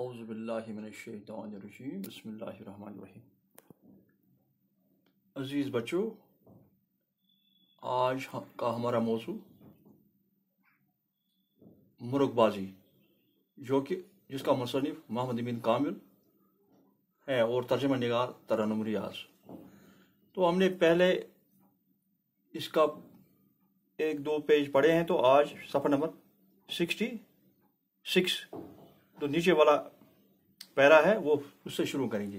اعوذ باللہ من الشیطان الرجیم بسم اللہ الرحمن الرحیم۔ عزیز بچوں، آج کا ہمارا موضوع مرغ بازی جس کا مصنف محمد امین کامل ہے اور ترجمہ نگار ترنم ریاض۔ تو ہم نے پہلے اس کا 1-2 پیج پڑھے ہیں، تو آج صفحہ نمبر 66 تو نیچے والا پیرا ہے وہ اس سے شروع کریں گے۔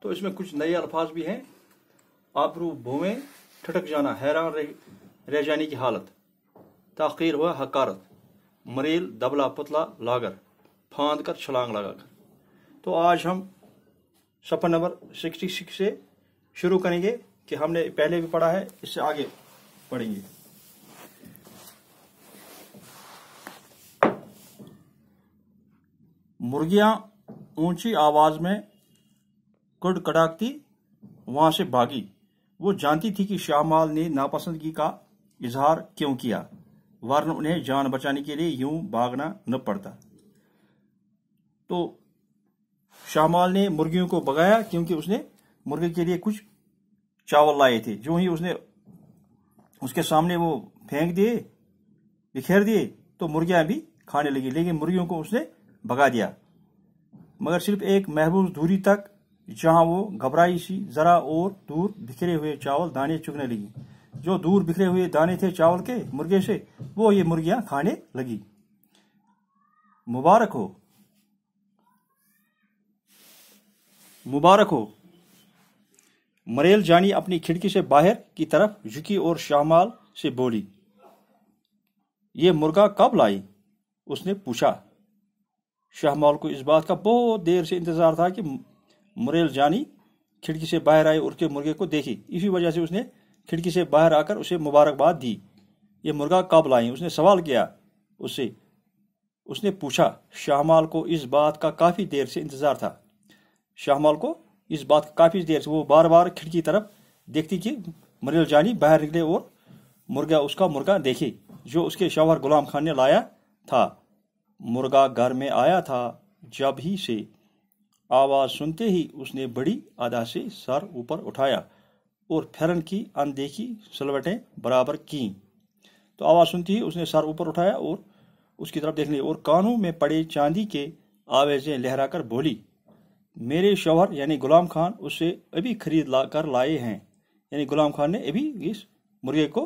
تو اس میں کچھ نئے الفاظ بھی ہیں۔ آبرو بھویں ٹھٹک جانا، حیران رہ جانے کی حالت، تاخیر ہوا حقارت، مریل دبلا پتلا لاگر، پھاند کر چھلانگ لگا کر۔ تو آج ہم صفحہ نمبر 66 سے شروع کریں گے کہ ہم نے پہلے بھی پڑھا ہے، اس سے آگے پڑھیں گے۔ مرغیاں اونچی آواز میں کڑکڑاتی وہاں سے بھاگی۔ وہ جانتی تھی کہ شاہ مال نے ناپسندگی کا اظہار کیوں کیا، ورنہ انہیں جان بچانے کے لیے یوں بھاگنا نہ پڑتا۔ تو شاہ مال نے مرغیوں کو بھگایا کیونکہ اس نے مرغے کے لیے کچھ چاول لائے تھے۔ جو ہی اس کے سامنے وہ پھینک دیے، بکھیر دیے، تو مرغیاں بھی کھانے لگی، لیکن مرغیوں کو اس نے بھگا دیا، مگر صرف ایک محفوظ دوری تک، جہاں وہ گھبرائی سی ذرا اور دور بکھرے ہوئے چاول دانے چگنے لگی۔ جو دور بکھرے ہوئے دانے تھے چاول کے مرغے سے، وہ یہ مرغیاں کھانے لگی۔ مبارک ہو، مبارک ہو، مریل جانی اپنی کھڑکی سے باہر کی طرف جھکی اور شاہ مال سے بولی۔ یہ مرغا کب لائی؟ اس نے پوچھا۔ شاہ مال کو اس بات کا بہت دیر سے انتظار تھا کہ مریل جانی کھڑکی سے باہر آئے اور کے مرغے کو دیکھی۔ اسی وجہ سے اس نے کھڑکی سے باہر آ کر اسے مبارکباد دی۔ یہ مرغا کب لائیں؟ اس نے سوال کیا اس سے۔ اس نے پوچھا۔ شاہ مال کو اس بات کا کافی دیر سے انتظار تھا۔ شاہ مال کو اس بات کا کافی دیر سے، وہ بار بار کھڑکی طرف دیکھتی کہ مریل جانی باہر نکلے اور اس کا مرغا دیکھے جو اس کے شوہر غلام خان نے لایا تھا۔ مرغا گھر میں آیا تھا جب ہی سے۔ آواز سنتے ہی اس نے بڑی ادا سے سر اوپر اٹھایا اور پھرن کی اندیکھی سلوٹیں برابر کیں۔ تو آواز سنتے ہی اس نے سر اوپر اٹھایا اور اس کی طرف دیکھنے، اور کانوں میں پڑے چاندی کے آویزیں لہرا کر بولی، میرے شوہر یعنی غلام خان اسے ابھی خرید کر لائے ہیں۔ یعنی غلام خان نے ابھی اس مرغے کو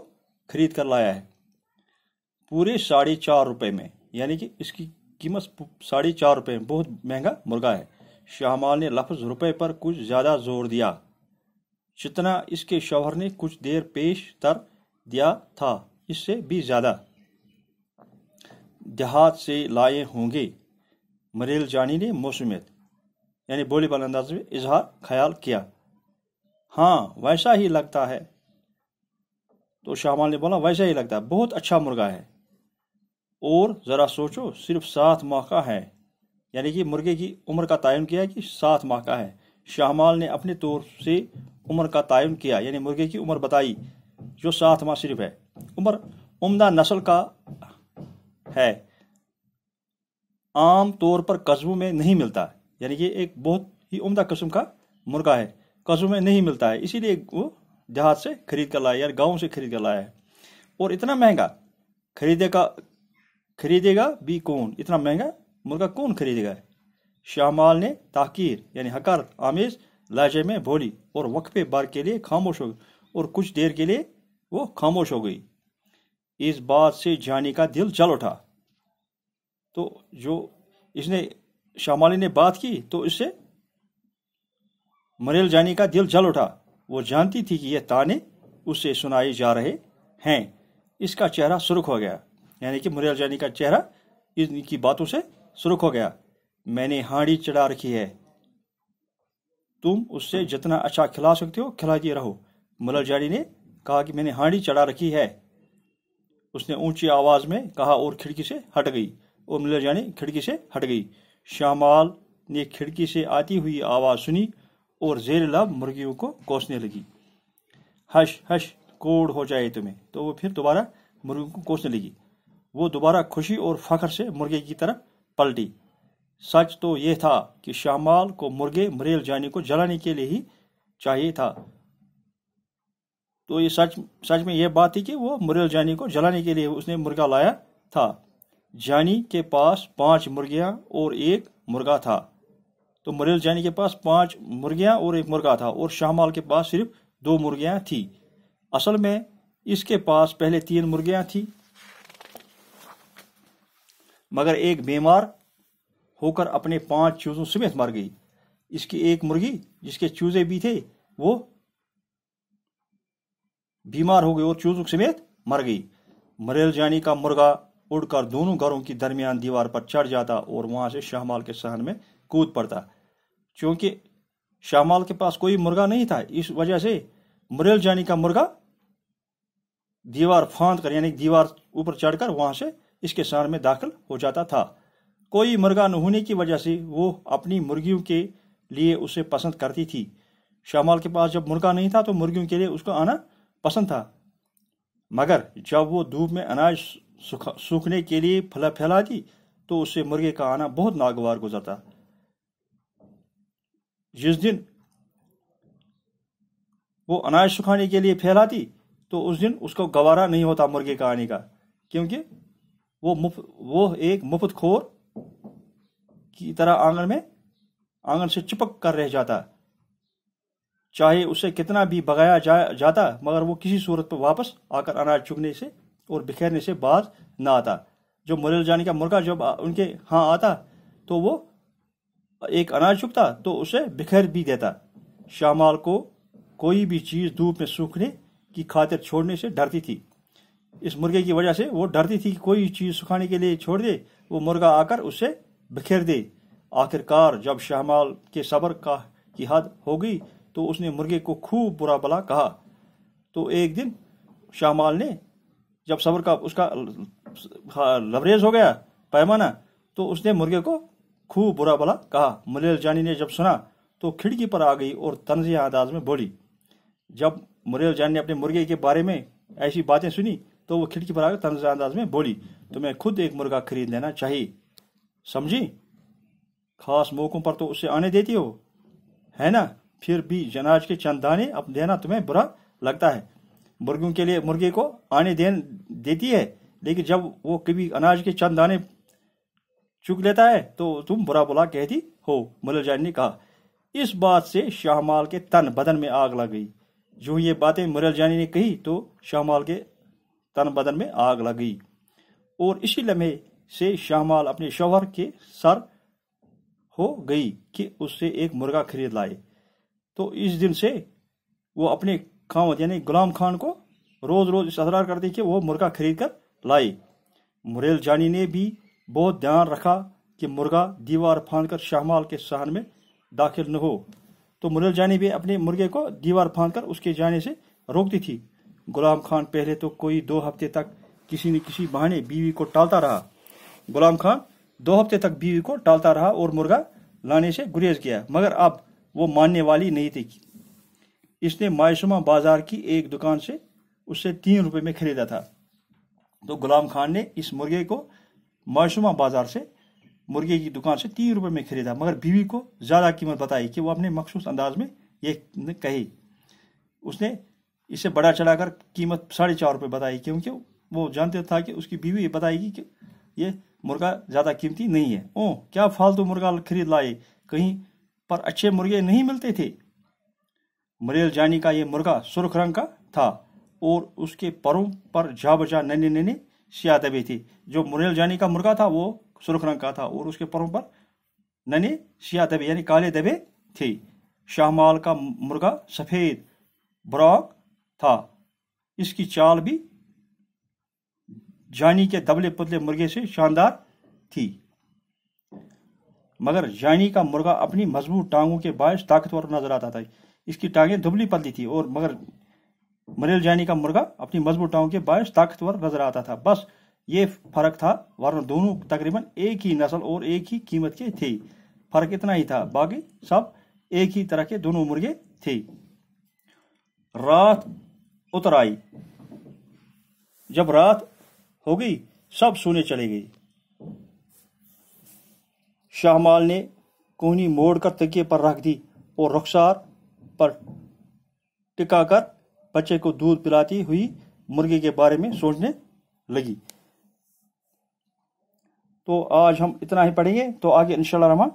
خرید کر لایا ہے، پورے 4.5 روپے میں، یعنی کہ اس کی قیمت 4.5 روپے میں، بہت مہنگا مرغا ہے۔ شاہ مال نے لفظ روپے پر کچھ زیادہ زور دیا، جتنا اس کے شوہر نے کچھ دیر پیش تر دیا تھا، اس سے بھی زیادہ۔ دیہات سے لائے ہوں گے، مریل جانی نے موسمیت یعنی بولی بال انداز میں اظہار خیال کیا۔ ہاں ویسا ہی لگتا ہے۔ تو شاہ مال نے بولا ویسا ہی لگتا ہے، بہت اچھا مرغا ہے، اور ذرا سوچو صرف 7 ماہ کا ہے۔ یعنی کہ مرغے کی عمر کا تعین کیا کہ 7 ماہ کا ہے۔ شاہ مال نے اپنے طور سے عمر کا تعین کیا، یعنی مرغے کی عمر بتائی جو 7 ماہ صرف ہے۔ عمر عمدہ نسل کا ہے، عام طور پر قصبوں میں نہیں ملتا، یعنی کہ ایک بہت ہی عمدہ قسم کا مرغا ہے، قصبوں میں نہیں ملتا ہے، اسی لیے وہ دیہات سے خرید کر لایا، یعنی گاؤں سے خرید کر لایا ہے۔ اور اتنا مہنگا خریدے گا بھی کون؟ اتنا مہنگا مرغا کون خریدے گا؟ شاہ مال نے تحقیر یعنی حقارت آمیز لہجے میں بولی، اور وقفے بھر کے لیے خاموش ہو گئی، اور کچھ دیر کے لیے وہ خاموش ہو گئی۔ اس بات سے جانی کا دل جل اٹھا۔ تو جو اس نے شاہ مالی نے بات کی تو اس سے مریل جانی کا دل جل اٹھا۔ وہ جانتی تھی کہ یہ تانے اس سے سنائے جا رہے ہیں۔ اس کا چہرہ سرخ ہو گیا، یعنی کہ مریل جانی کا چہرہ ان کی باتوں سے سرخ ہو گیا۔ میں نے ہانڈی چڑھا رکھی ہے، تم اس سے جتنا اچھا کھلا سکتے ہو کھلاتی رہو۔ مریل جانی نے کہا کہ میں نے ہانڈی چڑھا رکھی ہے، اس نے اونچی آواز میں کہا اور کھڑکی سے ہٹ گئی، اور مریل جانی کھڑکی سے ہٹ گئی۔ شاہ مال نے کھڑکی سے آتی ہوئی آواز سنی اور زیر لب مرغیوں کو کوسنے لگی۔ ہش ہش، کوڑ ہو جائے تمہیں۔ تو وہ پھر دوبارہ مرغیوں کو کوسنے لگی۔ وہ دوبارہ خوشی اور فخر سے مرغے کی طرف پلٹی۔ सच तो यह था कि शामाल को मुर्गे मरेल जानी को जलाने के लिए ही चाहिए था। तो ये सच में यह बात थी कि वो मरेल जानी को जलाने के लिए उसने मुर्गा लाया था। जानी के पास 5 मुर्गियां और 1 मुर्गा था। तो मरेल जानी के पास 5 मुर्गियां और 1 मुर्गा था और शामाल के पास सिर्फ 2 मुर्गियां थी। असल में इसके पास पहले 3 मुर्गियां थी, मगर एक बीमार होकर अपने 5 चूजों समेत मर गई। इसकी एक मुर्गी जिसके चूजे भी थे वो बीमार हो गई और चूजों समेत मर गई। मरेल जानी का मुर्गा उड़कर दोनों घरों की दरमियान दीवार पर चढ़ जाता और वहां से शाहमाल के सहन में कूद पड़ता। क्योंकि शाहमाल के पास कोई मुर्गा नहीं था, इस वजह से मरेल जानी का मुर्गा दीवार फांद कर यानी दीवार ऊपर चढ़कर वहां से इसके सहन में दाखिल हो जाता था। कोई मुर्गा न होने की वजह से वो अपनी मुर्गियों के लिए उसे पसंद करती थी। शाहमाल के पास जब मुर्गा नहीं था तो मुर्गियों के लिए उसको आना पसंद था, मगर जब वो धूप में अनाज सूखने के लिए फैलाती तो उससे मुर्गे का आना बहुत नागवार गुजरता। जिस दिन वो अनाज सुखाने के लिए फैलाती तो उस दिन उसको गवारा नहीं होता मुर्गे का आने का, क्योंकि वो एक मुफ्त खोर की तरह आंगन से चिपक कर रह जाता। चाहे उसे कितना भी भगाया जाता मगर वो किसी सूरत पर वापस आकर अनाज चुगने से और बिखेरने से बाज न आता। जो मरेल जानी का मुर्गा जब उनके यहाँ आता तो वो एक अनाज चुगता तो उसे बिखेर भी देता। शाहमाल को कोई भी चीज धूप में सूखने की खातिर छोड़ने से डरती थी। इस मुर्गे की वजह से वो डरती थी कि कोई चीज सुखाने के लिए छोड़ दे, वो मुर्गा आकर उसे बिखेर दे। आखिरकार जब शाहमाल के सब्र की हद हो गई तो उसने मुर्गे को खूब बुरा भला कहा। तो एक दिन शाहमाल ने जब सब्र का उसका लबरेज हो गया पैमाना, तो उसने मुर्गे को खूब बुरा भला कहा। मरेल जानी ने जब सुना तो खिड़की पर आ गई और तंजिया अंदाज में बोली। जब मरेल जानी ने अपने मुर्गे के बारे में ऐसी बातें सुनी तो वो खिड़की पर आकर तंजिया अंदाज में बोली, तुम्हें खुद एक मुर्गा खरीद लेना चाहिए, समझी? खास मौकों पर तो उसे आने देती हो, है ना? फिर भी अनाज के चंद दाने अब देना तुम्हें बुरा लगता है। मुर्गियों के लिए मुर्गे को आने देती है, लेकिन जब वो कभी अनाज के चंद दाने चुग लेता है तो तुम बुरा बुला कहती हो, मरेल जानी ने कहा। इस बात से शाहमाल के तन बदन में आग लग गई। जो ये बातें मरेल जानी ने कही तो शाहमाल के तन बदन में आग लग गई और इसी लम्हे से शाहमाल अपने शौहर के सर हो गई कि उससे एक मुर्गा खरीद लाए। तो इस दिन से वो अपने खामद यानी गुलाम खान को रोज रोज इसरार करते कि वो मुर्गा खरीद कर लाए। मरेल जानी ने भी बहुत ध्यान रखा कि मुर्गा दीवार फांद कर शाहमाल के सहन में दाखिल न हो। तो मरेल जानी भी अपने मुर्गे को दीवार फांद कर उसके जाने से रोकती थी। गुलाम खान पहले तो कोई 2 हफ्ते तक किसी न किसी बहाने बीवी को टालता रहा। गुलाम खान 2 हफ्ते तक बीवी को टालता रहा और मुर्गा लाने से गुरेज किया, मगर अब वो मानने वाली नहीं थी। इसने मायसूमा बाजार की एक दुकान से उससे 3 रुपए में खरीदा था। तो गुलाम खान ने इस मुर्गे को मायसूमा बाजार से मुर्गे की दुकान से 3 रुपए में खरीदा, मगर बीवी को ज्यादा कीमत बताई कि वो अपने मखसूस अंदाज में ये कही। उसने इसे बड़ा चढ़ाकर कीमत 4.5 रुपए बताई, क्योंकि वो जानते था कि उसकी बीवी बताएगी कि ये मुर्गा ज्यादा कीमती नहीं है। ओ क्या फालतू मुर्गा खरीद लाए, कहीं पर अच्छे मुर्गे नहीं मिलते थे। मरेल जानी का ये मुर्गा सुर्ख रंग का था और उसके परों पर जा बजा नन्हे नन्हे स्याह धब्बे थे। जो मरेल जानी का मुर्गा था वो सुर्ख रंग का था और उसके परों पर नन्हे स्याह धब्बे यानी काले धब्बे थे। शाहमाल का मुर्गा सफेद ब्राक था। इसकी चाल भी जानी के दबले पुतले मुर्गे से शानदार थी, मगर जानी का मुर्गा अपनी मजबूत टांगों के बायस ताकतवर नजर आता था। इसकी टांगें दुबली पतली थी और मगर मरेल जानी का मुर्गा अपनी मजबूत टांगों के बायस ताकतवर नजर आता था। बस ये फर्क था, वरना दोनों तकरीबन एक ही नस्ल और एक ही कीमत के थे। फर्क इतना ही था, बाकी सब एक ही तरह के दोनों मुर्गे थे। रात उतर आई। जब रात हो गई सब सोने चले गए। شاہمال نے کوہنی موڑ کر تکیے پر رکھ دی اور رخسار پر ٹکا کر بچے کو دودھ پلاتی ہوئی مرغے کے بارے میں سوچنے لگی۔ تو آج ہم اتنا ہی پڑھیں گے، تو آگے انشاءاللہ رحمان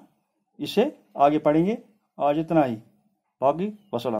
اسے آگے پڑھیں گے۔ آج اتنا ہی، باقی وسلام۔